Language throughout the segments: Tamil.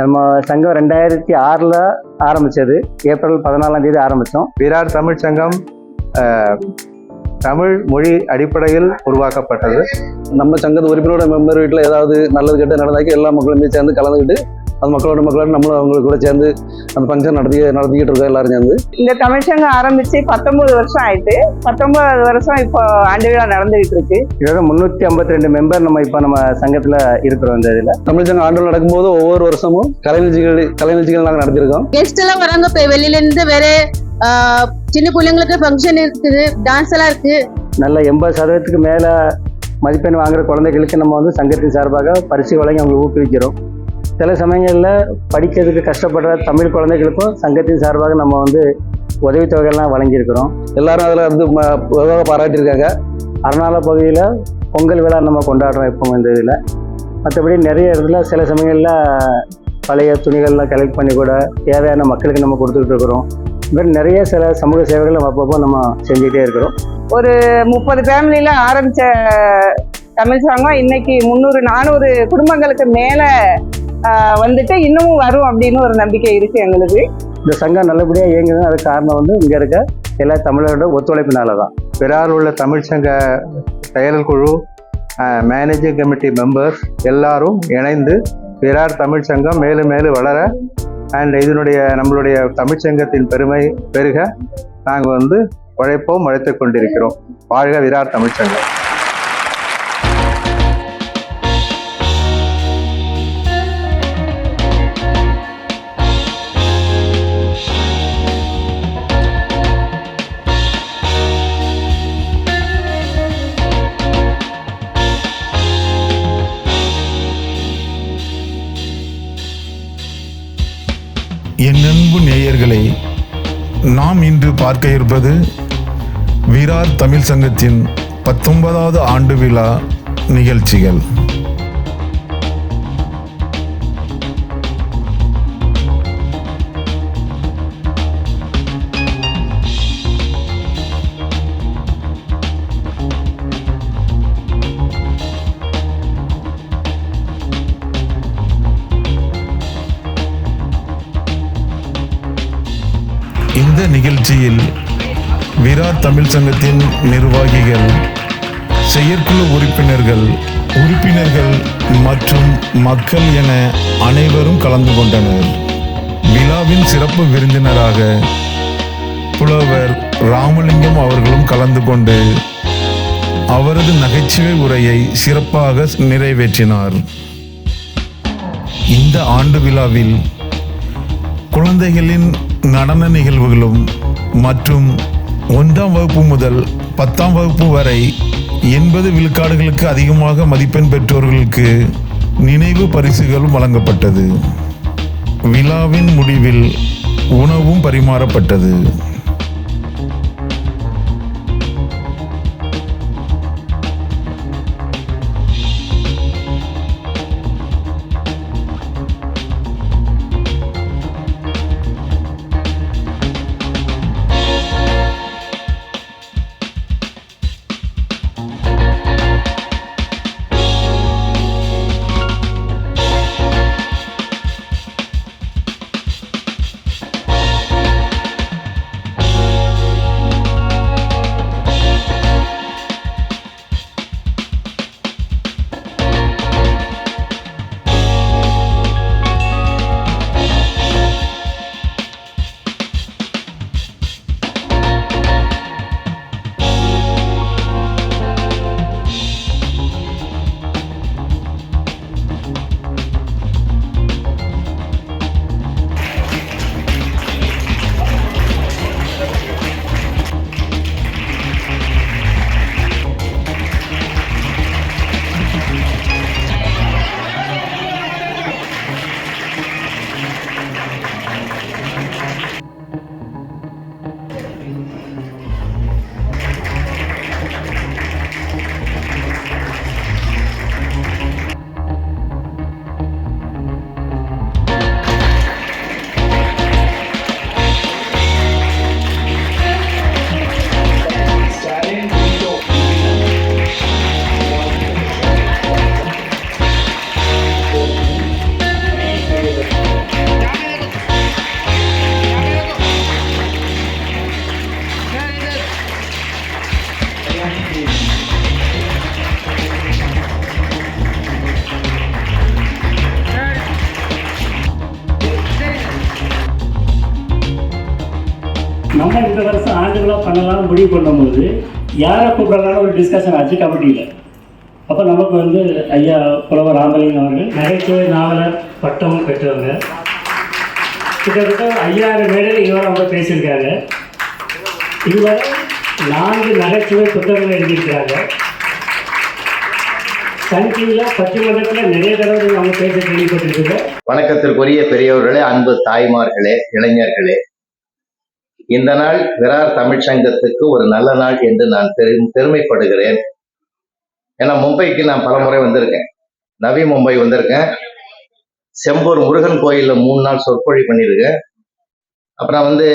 நம்ம சங்கம் 2006 ஆரம்பித்தது. ஏப்ரல் 14 ஆரம்பித்தோம். விரார் தமிழ் சங்கம் தமிழ் மொழி அடிப்படையில் உருவாக்கப்பட்டது. நம்ம சங்கத்து உறுப்பினரோட மெம்பர் வீட்டில் ஏதாவது நல்லது கெட்ட நடந்தாக்கி எல்லா மக்களுமே சேர்ந்து கலந்துக்கிட்டு அந்த மக்களோட நம்மளும் அவங்களுக்கு கூட சேர்ந்து அந்த ஃபங்க்ஷன் நடத்திக்கிட்டு இருக்கோம் எல்லாரும் சேர்ந்து. இந்த தமிழ் சங்கம் ஆரம்பிச்சு 19 வருஷம் ஆயிட்டு. 19 வருஷம் இப்போ ஆண்டு விழா நடந்துகிட்டு இருக்கு. இதோட 352 மெம்பர் நம்ம சங்கத்துல இருக்கிறோம். இந்த இதுல தமிழ் சங்கம் ஆண்டு நடக்கும்போது ஒவ்வொரு வருஷமும் கலை நிகழ்ச்சிகள் நாங்கள் நடத்திருக்கோம். கெஸ்ட் எல்லாம் வராங்க. இப்போ வெளியில இருந்து வேற சின்ன பிள்ளைங்களுக்கு ஃபங்க்ஷன் இருக்குது, டான்ஸ் எல்லாம் இருக்கு. நல்ல 80% மேல மதிப்பெண் வாங்குற குழந்தைகளுக்கு நம்ம சங்கத்தின் சார்பாக பரிசு வழங்கி அவங்களை ஊக்குவிக்கிறோம். சில சமயங்களில் படிக்கிறதுக்கு கஷ்டப்படுற தமிழ் குழந்தைகளுக்கும் சங்கத்தின் சார்பாக நம்ம உதவித்தொகையெல்லாம் வழங்கியிருக்கிறோம். எல்லாரும் அதில் பாராட்டியிருக்காங்க. அரணால பகுதியில் பொங்கல் விழா நம்ம கொண்டாடுறோம் எப்போ இந்த இதில். மற்றபடி நிறைய இடத்துல சில சமயங்களில் பழைய துணிகள்லாம் கலெக்ட் பண்ணி கூட தேவையான மக்களுக்கு நம்ம கொடுத்துக்கிட்டு இருக்கிறோம். இது மாதிரி நிறைய சில சமூக சேவைகள் நம்ம அப்பப்போ நம்ம செஞ்சுக்கிட்டே இருக்கிறோம். ஒரு 30 ஃபேமிலியில ஆரம்பிச்ச தமிழ் சங்கம் இன்னைக்கு 300-400 குடும்பங்களுக்கு மேல வந்துட்டு இன்னமும் வரும் அப்படின்னு ஒரு நம்பிக்கை இருக்கு எங்களுக்கு. இந்த சங்கம் நல்லபடியாக இயங்குதுன்னு அதுக்கு காரணம் இங்கே இருக்க எல்லா தமிழரோட ஒத்துழைப்பினால தான். விரார் உள்ள தமிழ் சங்க செயல் குழு, மேனேஜிங் கமிட்டி மெம்பர்ஸ் எல்லாரும் இணைந்து விரார் தமிழ் சங்கம் மேலும் மேலும் வளர அண்ட் நம்மளுடைய தமிழ் சங்கத்தின் பெருமை பெருக நாங்கள் உழைப்போம், உழைத்து கொண்டிருக்கிறோம். வாழ்க விரார் தமிழ் சங்கம். என் அன்பு நேயர்களே, நாம் இன்று பார்க்க இருப்பது விரார் தமிழ் சங்கத்தின் 19வது ஆண்டு விழா நிகழ்ச்சிகள். இந்த நிகழ்ச்சியில் விரார் தமிழ் சங்கத்தின் நிர்வாகிகள், செயற்குழு உறுப்பினர்கள் மற்றும் மக்கள் என அனைவரும் கலந்து கொண்டனர். விழாவின் சிறப்பு விருந்தினராக புலவர் ராமலிங்கம் அவர்களும் கலந்து கொண்டு அவரது நகைச்சுவை உரையை சிறப்பாக நிறைவேற்றினார். இந்த ஆண்டு விழாவில் குழந்தைகளின் நடன நிகழ்வுகளும் மற்றும் 1ஆம் வகுப்பு முதல் 10ஆம் வகுப்பு வரை 80 விழுக்காடுகளுக்கு அதிகமாக மதிப்பெண் பெற்றோர்களுக்கு நினைவு பரிசுகளும் வழங்கப்பட்டது. விழாவின் முடிவில் உணவும் பரிமாறப்பட்டது. நம்ம இந்த வருஷம் ஆண்டுகளாக பண்ணலாம்னு முடிவு பண்ணும்போது யாரை கூப்பிடலான்னு ஒரு டிஸ்கஷன் ஆச்சு கமிட்டியில். அப்போ நமக்கு வந்து ஐயா புலவர் ராமலிங்கம் அவர்கள் நகைச்சுவை நாவலர் பட்டம் பெற்றவங்க. கிட்டத்தட்ட 5000 மேடையில் இதுவரை அவங்க பேசியிருக்காங்க. இதுவரை 4 நகைச்சுவை புத்தகங்கள் எழுதியிருக்கிறாங்க. சன் டிவியில் பட்டிமன்றத்தில் நிறைய தடவை அவங்க பேச கேள்விப்பட்டிருக்குங்க. வணக்கத்திற்குரிய பெரியவர்களே, அன்பு தாய்மார்களே, இளைஞர்களே, இந்த நாள் விரார் தமிழ் சங்கத்துக்கு ஒரு நல்ல நாள் என்று நான் பெருமைப்படுகிறேன். ஏன்னா மும்பைக்கு நான் பல முறை வந்திருக்கேன். நவி மும்பை வந்திருக்கேன். செம்பூர் முருகன் கோயிலில் 3 நாள் சொற்பொழி பண்ணியிருக்கேன். அப்புறம் வந்து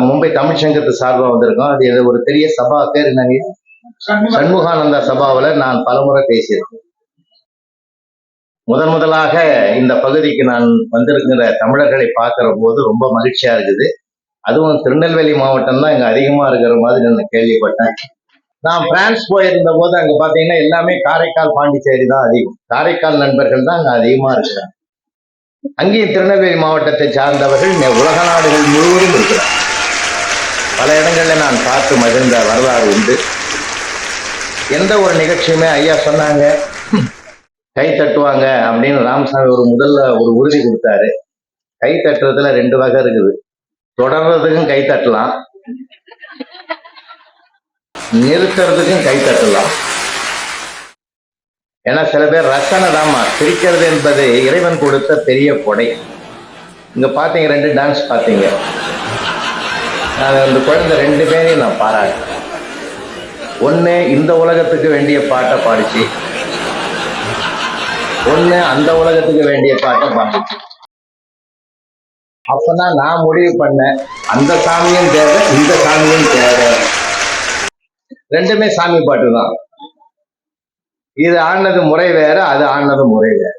மும்பை தமிழ் சங்கத்து சார்பாக வந்திருக்கோம். அது ஒரு பெரிய சபா பேர் என்னங்க, சண்முகானந்தா சபாவில் நான் பலமுறை பேசியிருக்கேன். முதலாக இந்த பகுதிக்கு நான் வந்திருக்கிற தமிழர்களை பார்க்கிற போது ரொம்ப மகிழ்ச்சியா இருக்குது. அதுவும் திருநெல்வேலி மாவட்டம் தான் இங்க அதிகமா இருக்கிற மாதிரி நான் கேள்விப்பட்டேன். நான் பிரான்ஸ் போயிருந்த போது அங்க பாத்தீங்கன்னா எல்லாமே காரைக்கால், பாண்டிச்சேரி தான் அதிகம். காரைக்கால் நண்பர்கள் தான் அங்க அதிகமா இருக்கிறாங்க. அங்கேயும் திருநெல்வேலி மாவட்டத்தை சார்ந்தவர்கள் உலக நாடுகள் முழுவதும் இருக்கிறார். பல இடங்கள்ல நான் பார்த்து மகிழ்ந்த வரலாறு உண்டு. எந்த ஒரு நிகழ்ச்சியுமே ஐயா சொன்னாங்க கை தட்டுவாங்க அப்படின்னு ராமசாமி முதல்ல ஒரு உறுதி கொடுத்தாரு. கை தட்டுறதுல 2 வகை இருக்குது. தொடர்றதுக்கும் கை தட்டலாம், நிறுத்துறதுக்கும் கை தட்டலாம். ஏன்னா சில பேர் ரசனை தாமா, சிரிக்கிறது என்பது இறைவன் கொடுத்த பெரிய கொடை. இங்க பாத்தீங்க 2 டான்ஸ் பார்த்தீங்க. நான் அந்த குழந்தை 2 பேரையும் நான் பாராட்டேன். ஒன்று இந்த உலகத்துக்கு வேண்டிய பாட்டை பாடிச்சு, ஒன்று அந்த உலகத்துக்கு வேண்டிய பாட்டை பாடிச்சு. அப்பதான் நான் முடிவு பண்ணேன், அந்த சாமியும் தேவை, இந்த சாமியும் தேவை. 2மே சாமி பாட்டு தான். இது ஆனது முறை வேற, அது ஆனது முறை வேற.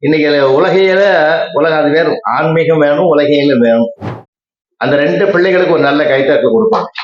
இன்னைக்கு உலகம் அது வேறும். ஆன்மீகம் வேணும், உலகையில வேணும். அந்த 2 பிள்ளைகளுக்கு ஒரு நல்ல கைத்தட்டல் கொடுப்பாங்க.